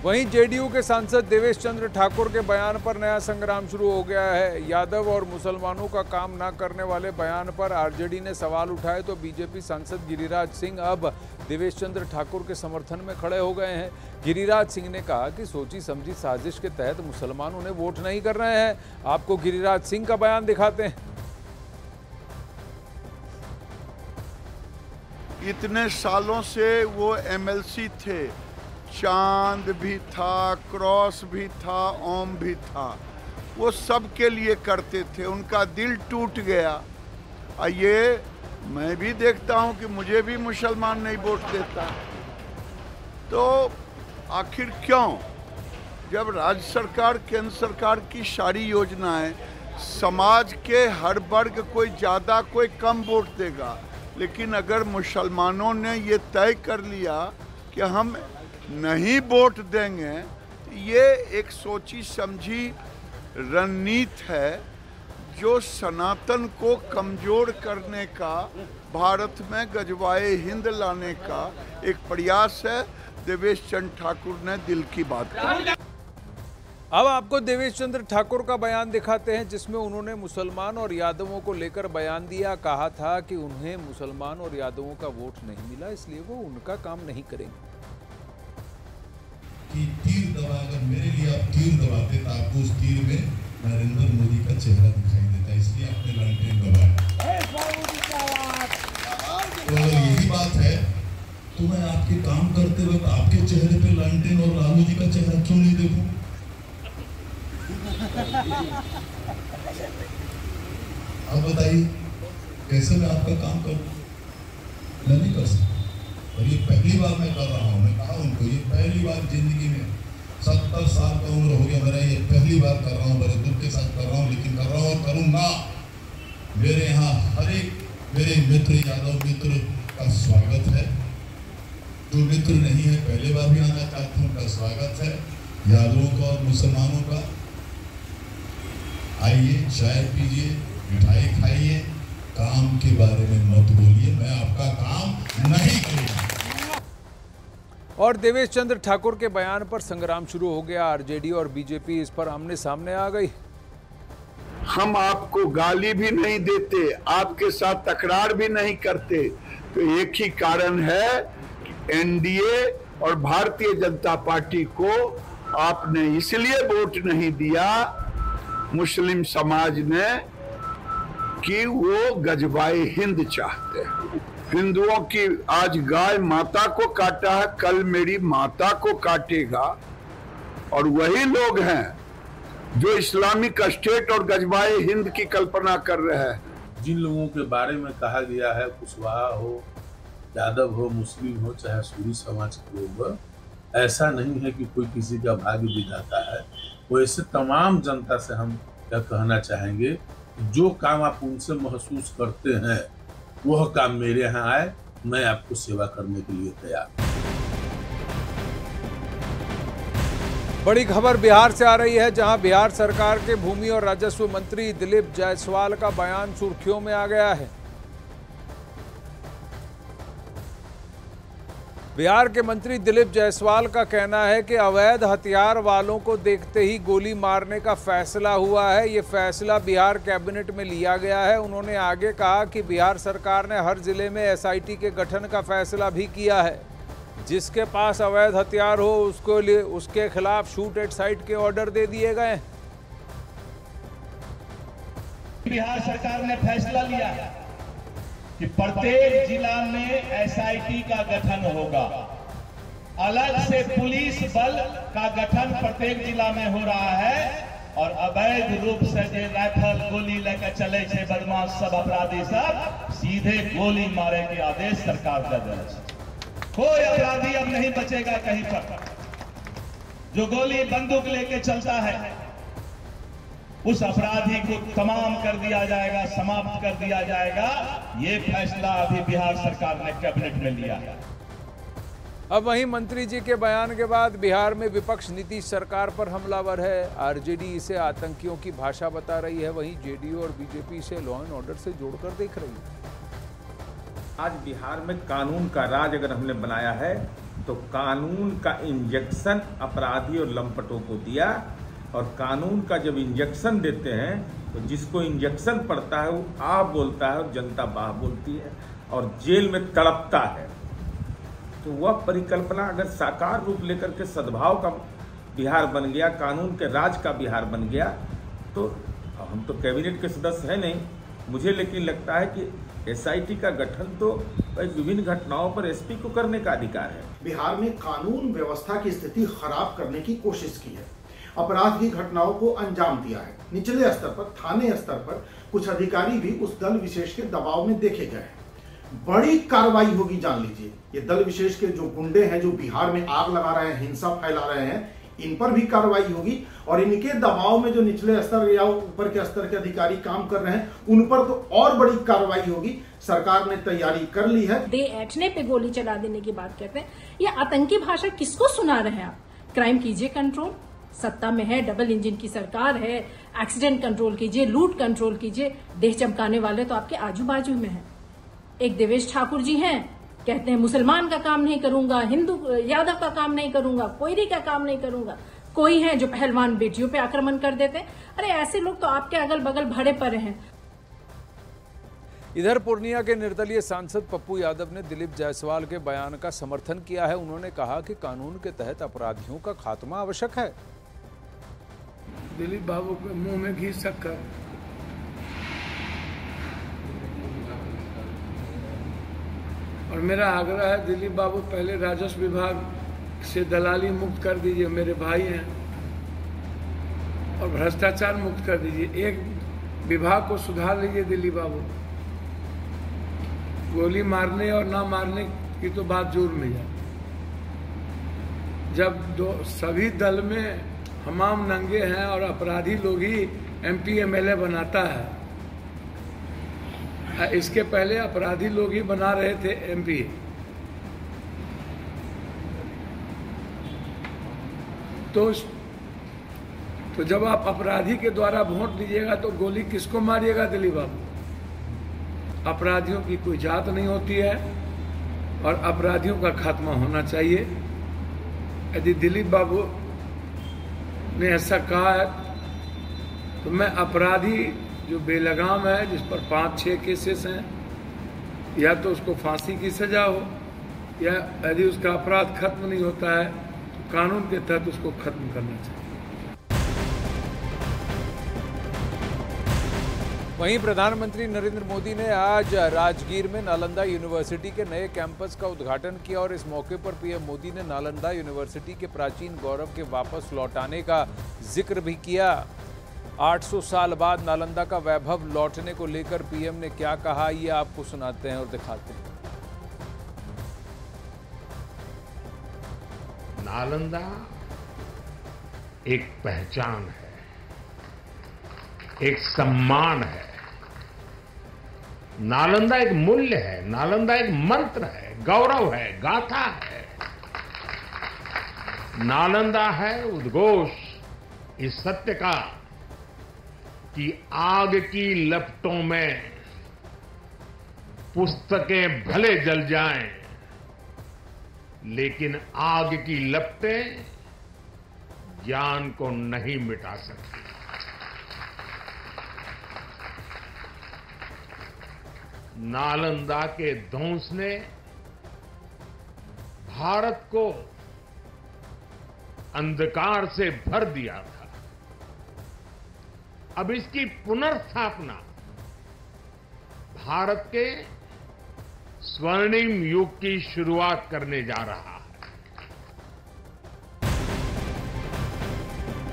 वहीं जेडीयू के सांसद देवेश चंद्र ठाकुर के बयान पर नया संग्राम शुरू हो गया है। यादव और मुसलमानों का काम न करने वाले बयान पर आरजेडी ने सवाल उठाए तो बीजेपी सांसद गिरिराज सिंह अब देवेश चंद्र ठाकुर के समर्थन में खड़े हो गए हैं। गिरिराज सिंह ने कहा कि सोची समझी साजिश के तहत मुसलमान उन्हें वोट नहीं कर रहे हैं। आपको गिरिराज सिंह का बयान दिखाते हैं। इतने सालों से वो एमएलसी थे, चांद भी था, क्रॉस भी था, ओम भी था, वो सब के लिए करते थे। उनका दिल टूट गया। ये मैं भी देखता हूँ कि मुझे भी मुसलमान नहीं वोट देता। तो आखिर क्यों, जब राज्य सरकार केंद्र सरकार की सारी योजनाएं समाज के हर वर्ग कोई ज़्यादा कोई कम वोट देगा, लेकिन अगर मुसलमानों ने ये तय कर लिया कि हम नहीं वोट देंगे, ये एक सोची समझी रणनीति है जो सनातन को कमजोर करने का, भारत में गजवाए हिंद लाने का एक प्रयास है। देवेश चंद्र ठाकुर ने दिल की बात कही। अब आपको देवेश चंद्र ठाकुर का बयान दिखाते हैं, जिसमें उन्होंने मुसलमान और यादवों को लेकर बयान दिया। कहा था कि उन्हें मुसलमान और यादवों का वोट नहीं मिला, इसलिए वो उनका काम नहीं करेंगे। कि तीर दबा, अगर मेरे लिए आप तीर दबाते तो आपको उस तीर में नरेंद्र मोदी का चेहरा दिखाई देता, इसलिए आपने लालटेन दबाया। तो अगर यही बात है तो मैं आपके काम करते वक्त आपके चेहरे पे लालटेन और लालू जी का चेहरा क्यों नहीं देखूं? आप बताइए कैसे मैं आपका काम करूं? मैं नहीं कर सकता। और ये पहली बार मैं कर रहा हूँ। मैं कहा उनको ये पहली बार जिंदगी में 70 साल का उम्र हो गया मेरा, ये पहली बार कर रहा हूँ, बड़े दुख के साथ कर रहा हूँ, लेकिन कर रहा हूँ और करूँगा। मेरे यहाँ हर एक मेरे मित्र यादव मित्र का स्वागत है। जो मित्र नहीं है पहले बार भी आना चाहते हैं, उनका स्वागत है। यादवों का और मुसलमानों का आइए, चाय पीजिए, मिठाई खाइए, काम के बारे में मत बोलिए, मैं आपका काम नहीं करूंगा। और देवेश चंद्र ठाकुर के बयान पर संग्राम शुरू हो गया। आरजेडी और बीजेपी इस पर आमने सामने आ गई। हम आपको गाली भी नहीं देते, आपके साथ तकरार भी नहीं करते, तो एक ही कारण है कि एनडीए और भारतीय जनता पार्टी को आपने इसलिए वोट नहीं दिया, मुस्लिम समाज ने, कि वो गजवाए हिंद चाहते हैं। हिंदुओं की आज गाय माता को काटा है, कल मेरी माता को काटेगा। और वही लोग हैं जो इस्लामिक स्टेट और गजवाए हिंद की कल्पना कर रहे हैं। जिन लोगों के बारे में कहा गया है, कुशवाहा हो, यादव हो, मुस्लिम हो, चाहे सूरी समाज के लोग, ऐसा नहीं है कि कोई किसी का भाग्य विधाता है। वैसे तमाम जनता से हम यह कहना चाहेंगे, जो काम आप उनसे महसूस करते हैं वह काम मेरे यहाँ आए, मैं आपको सेवा करने के लिए तैयार हूं। बड़ी खबर बिहार से आ रही है, जहां बिहार सरकार के भूमि और राजस्व मंत्री दिलीप जायसवाल का बयान सुर्खियों में आ गया है। बिहार के मंत्री दिलीप जायसवाल का कहना है कि अवैध हथियार वालों को देखते ही गोली मारने का फैसला हुआ है। ये फैसला बिहार कैबिनेट में लिया गया है। उन्होंने आगे कहा कि बिहार सरकार ने हर जिले में एसआईटी के गठन का फैसला भी किया है। जिसके पास अवैध हथियार हो उसके खिलाफ शूट एट साइट के ऑर्डर दे दिए गए। बिहार सरकार ने फैसला लिया कि प्रत्येक जिला में एसआईटी का गठन होगा। अलग से पुलिस बल का गठन प्रत्येक जिला में हो रहा है। और अवैध रूप से जो राइफल गोली लेकर चले थे बदमाश सब, अपराधी सब, सीधे गोली मारे के आदेश सरकार दे रही है। कोई अपराधी अब नहीं बचेगा कहीं पर। जो गोली बंदूक लेके चलता है उस अपराधी को तमाम कर दिया जाएगा, समाप्त कर दिया जाएगा। ये फैसला अभी बिहार सरकार ने कैबिनेट में लिया है। अब वहीं मंत्री जी के बयान के बाद बिहार में विपक्ष नीतीश सरकार पर हमलावर है। आरजेडी इसे आतंकियों की भाषा बता रही है, वहीं जेडीयू और बीजेपी इसे लॉ एंड ऑर्डर से जोड़कर देख रही है। आज बिहार में कानून का राज अगर हमने बनाया है तो कानून का इंजेक्शन अपराधी और लंपटों को दिया, और कानून का जब इंजेक्शन देते हैं तो जिसको इंजेक्शन पड़ता है वो आ बोलता है और जनता बाह बोलती है और जेल में तड़पता है। तो वह परिकल्पना अगर साकार रूप लेकर के सद्भाव का बिहार बन गया, कानून के राज का बिहार बन गया, तो हम तो कैबिनेट के सदस्य हैं नहीं, मुझे लेकिन लगता है कि एसआईटी का गठन तो विभिन्न घटनाओं पर एसपी को करने का अधिकार है। बिहार में कानून व्यवस्था की स्थिति खराब करने की कोशिश की है, अपराध की घटनाओं को अंजाम दिया है। निचले स्तर पर, थाने स्तर पर कुछ अधिकारी भी उस दल विशेष के दबाव में देखे गए हैं। बड़ी कार्रवाई होगी, जान लीजिए। ये दल विशेष के जो गुंडे हैं, जो बिहार में आग लगा रहे हैं, हिंसा फैला रहे हैं, इन पर भी कार्रवाई होगी। और इनके दबाव में जो निचले स्तर या ऊपर के स्तर के अधिकारी काम कर रहे हैं, उन पर तो और बड़ी कार्रवाई होगी। सरकार ने तैयारी कर ली है। दे ऐठने पे गोली चला देने की बात कहते हैं, ये आतंकी भाषा किसको सुना रहे हैं आप? क्राइम कीजिए कंट्रोल, सत्ता में है, डबल इंजन की सरकार है, एक्सीडेंट कंट्रोल कीजिए, लूट कंट्रोल कीजिए। देह चमकाने वाले तो आपके आजू बाजू में हैं। एक देवेश ठाकुर जी हैं, कहते हैं मुसलमान का काम नहीं करूंगा, हिंदू यादव का काम नहीं करूंगा, कोयरी का काम नहीं करूंगा। कोई है जो पहलवान बेटियों पे आक्रमण कर देते हैं। अरे ऐसे लोग तो आपके अगल बगल भरे पड़े हैं। इधर पूर्णिया के निर्दलीय सांसद पप्पू यादव ने दिलीप जायसवाल के बयान का समर्थन किया है। उन्होंने कहा कि कानून के तहत अपराधियों का खात्मा आवश्यक है। दिलीप बाबू के मुंह में घी शक्कर। और मेरा आग्रह है, दिलीप बाबू पहले राजस्व विभाग से दलाली मुक्त कर दीजिए, मेरे भाई हैं, और भ्रष्टाचार मुक्त कर दीजिए। एक विभाग को सुधार लीजिए दिलीप बाबू। गोली मारने और ना मारने की तो बात जोर में है। जब सभी दल में हमाम नंगे हैं और अपराधी लोग ही एमपी एमएलए बनाता है, इसके पहले अपराधी लोग ही बना रहे थे एमपी। तो जब आप अपराधी के द्वारा वोट लीजिएगा तो गोली किसको मारिएगा दिलीप बाबू? अपराधियों की कोई जात नहीं होती है और अपराधियों का खात्मा होना चाहिए। यदि दिलीप बाबू ने ऐसा कहा है तो मैं अपराधी जो बेलगाम है, जिस पर 5-6 केसेस हैं, या तो उसको फांसी की सजा हो, या यदि उसका अपराध खत्म नहीं होता है तो कानून के तहत उसको खत्म करना चाहिए। वहीं प्रधानमंत्री नरेंद्र मोदी ने आज राजगीर में नालंदा यूनिवर्सिटी के नए कैंपस का उद्घाटन किया और इस मौके पर पीएम मोदी ने नालंदा यूनिवर्सिटी के प्राचीन गौरव के वापस लौटाने का जिक्र भी किया। 800 साल बाद नालंदा का वैभव लौटने को लेकर पीएम ने क्या कहा, ये आपको सुनाते हैं और दिखाते हैं। नालंदा एक पहचान है, एक सम्मान है। नालंदा एक मूल्य है, नालंदा एक मंत्र है, गौरव है, गाथा है। नालंदा है उद्घोष इस सत्य का कि आग की लपटों में पुस्तकें भले जल जाएं, लेकिन आग की लपटें ज्ञान को नहीं मिटा सकती। नालंदा के ध्वंस ने भारत को अंधकार से भर दिया था। अब इसकी पुनर्स्थापना भारत के स्वर्णिम युग की शुरुआत करने जा रहा है।